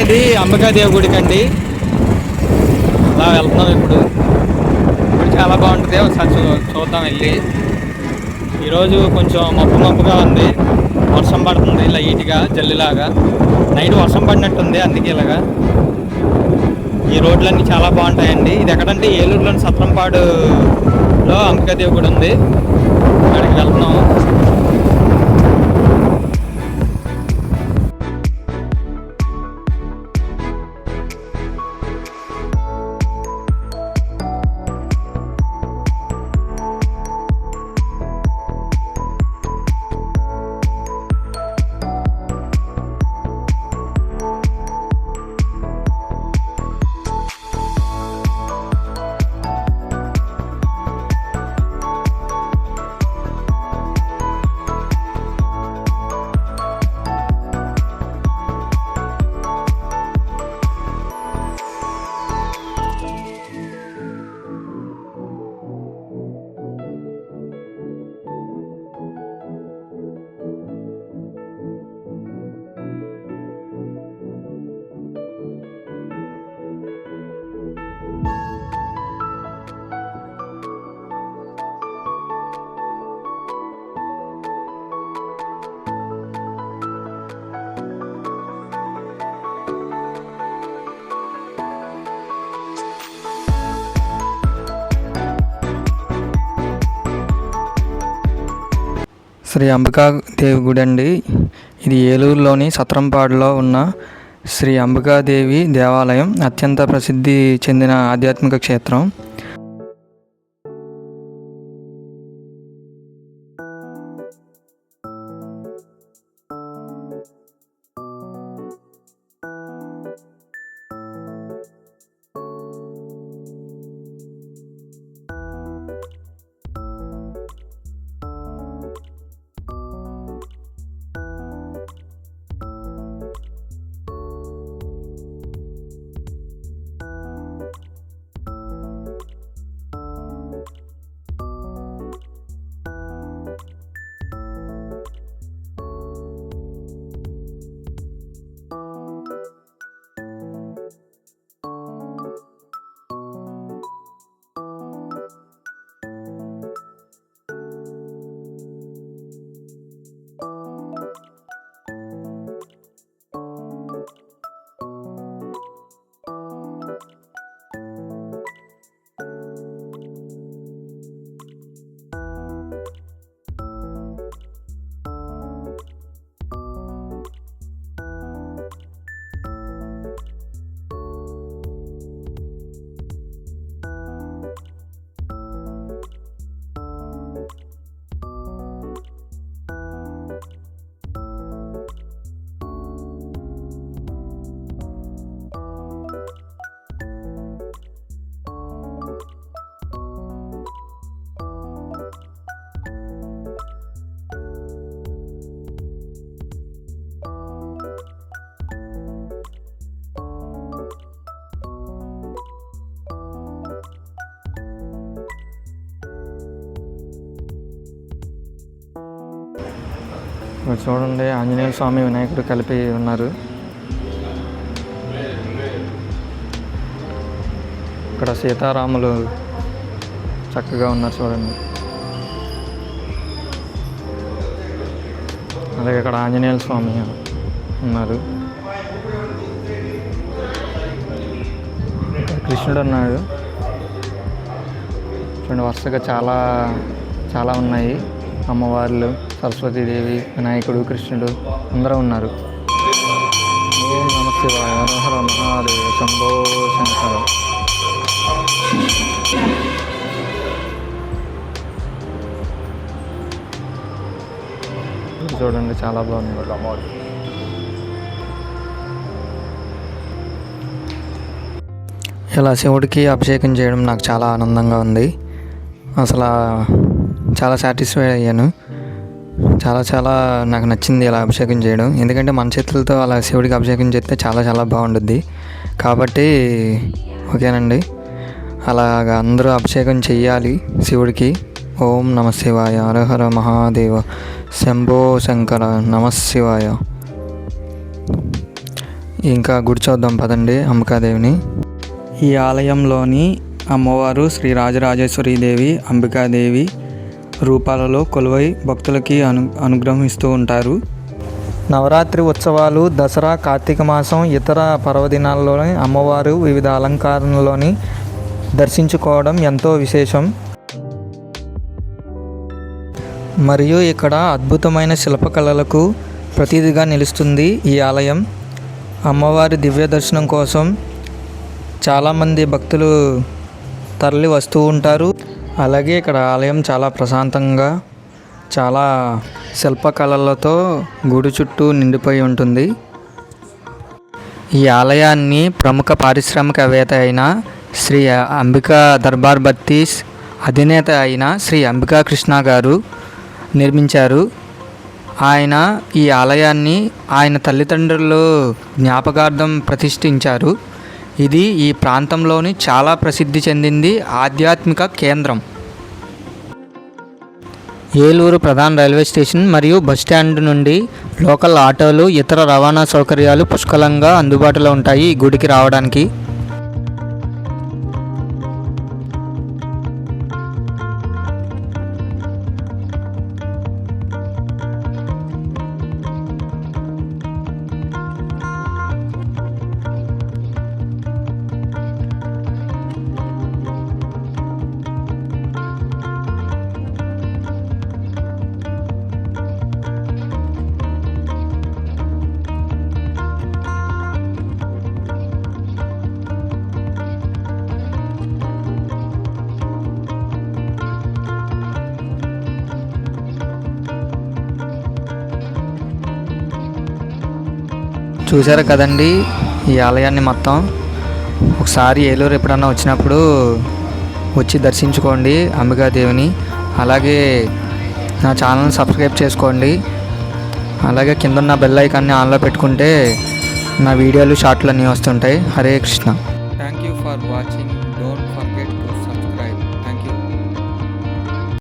వెళ్ళేది అంబికాదేవి గుడికి అండి. అలా వెళ్తున్నాం ఇప్పుడు. గుడి చాలా బాగుంటుంది, ఒకసారి చూద్దాం వెళ్ళి. ఈరోజు కొంచెం మబ్బుగా ఉంది, వర్షం పడుతుంది లైట్గా జల్లిలాగా. నైట్ వర్షం పడినట్టుంది, అందుకే ఇలాగా. ఈ రోడ్లన్నీ చాలా బాగుంటాయండి. ఇది ఎక్కడంటే ఏలూరులోని సత్రంపాడులో అంబికాదేవి గుడి ఉంది, అక్కడికి వెళ్తున్నాం. శ్రీ అంబికాదేవి గుడి అండి. ఇది ఏలూరులోని సత్రంపాడులో ఉన్న శ్రీ అంబికాదేవి దేవాలయం. అత్యంత ప్రసిద్ధి చెందిన ఆధ్యాత్మిక క్షేత్రం. చూడండి, ఆంజనేయ స్వామి వినాయకుడు కలిపి ఉన్నారు. ఇక్కడ సీతారాములు చక్కగా ఉన్నారు చూడండి. అలాగే ఇక్కడ ఆంజనేయ స్వామి ఉన్నారు. కృష్ణుడు ఉన్నాడు చూడండి. వరుసగా చాలా ఉన్నాయి. అమ్మవార్లు, సరస్వతీదేవి, వినాయకుడు, కృష్ణుడు అందరూ ఉన్నారు. ఓం నమః శివాయ, హర హర మహాదేవ, శంభో శంకర. చూడండి, చాలా బాగుంది. ఇలా శివుడికి అభిషేకం చేయడం నాకు చాలా ఆనందంగా ఉంది. అసలు చాలా సాటిస్ఫై అయ్యాను. చాలా నాకు నచ్చింది ఇలా అభిషేకం చేయడం. ఎందుకంటే మన చేతులతో అలా శివుడికి అభిషేకం చేస్తే చాలా బాగుంటుంది. కాబట్టి ఓకేనండి, అలాగా అందరూ అభిషేకం చెయ్యాలి శివుడికి. ఓం నమః శివాయ, హర హర మహాదేవ, శంభో శంకర, నమః శివాయ. ఇంకా గుడి చూద్దాం పదండి అంబికాదేవిని. ఈ ఆలయంలోని అమ్మవారు శ్రీ రాజరాజేశ్వరీదేవి, అంబికాదేవి రూపాలలో కొలువై భక్తులకి అనుగ్రహం ఇస్తూ ఉంటారు. నవరాత్రి ఉత్సవాలు, దసరా, కార్తీక మాసం, ఇతర పర్వదినాల్లోని అమ్మవారు వివిధ అలంకారంలోని దర్శించుకోవడం ఎంతో విశేషం. మరియు ఇక్కడ అద్భుతమైన శిల్పకళలకు ప్రతీదిగా నిలుస్తుంది ఈ ఆలయం. అమ్మవారి దివ్య దర్శనం కోసం చాలామంది భక్తులు తరలి వస్తూ ఉంటారు. అలాగే ఇక్కడ ఆలయం చాలా ప్రశాంతంగా, చాలా శిల్పకళలతో గుడి చుట్టూ నిండిపోయి ఉంటుంది. ఈ ఆలయాన్ని ప్రముఖ పారిశ్రామికవేత్త అయిన శ్రీ అంబికా దర్బార్ బత్తీస్ అధినేత అయిన శ్రీ అంబికా కృష్ణ గారు నిర్మించారు. ఆయన ఈ ఆలయాన్ని ఆయన తల్లిదండ్రులు జ్ఞాపకార్థం ప్రతిష్ఠించారు. ఇది ఈ ప్రాంతంలోని చాలా ప్రసిద్ధి చెందింది ఆధ్యాత్మిక కేంద్రం. ఏలూరు ప్రధాన రైల్వే స్టేషన్ మరియు బస్టాండ్ నుండి లోకల్ ఆటోలు, ఇతర రవాణా సౌకర్యాలు పుష్కలంగా అందుబాటులో ఉంటాయి ఈ గుడికి రావడానికి. చూసారు కదండి ఈ ఆలయాన్ని మొత్తం. ఒకసారి ఏలూరు ఎప్పుడన్నా వచ్చినప్పుడు వచ్చి దర్శించుకోండి అంబికాదేవిని. అలాగే నా ఛానల్ని సబ్స్క్రైబ్ చేసుకోండి. అలాగే కింద ఉన్న బెల్ ఐకాన్ని ఆన్లో పెట్టుకుంటే నా వీడియోలు, షార్ట్లు అన్నీ వస్తుంటాయి. Hare Krishna. Thank you for watching.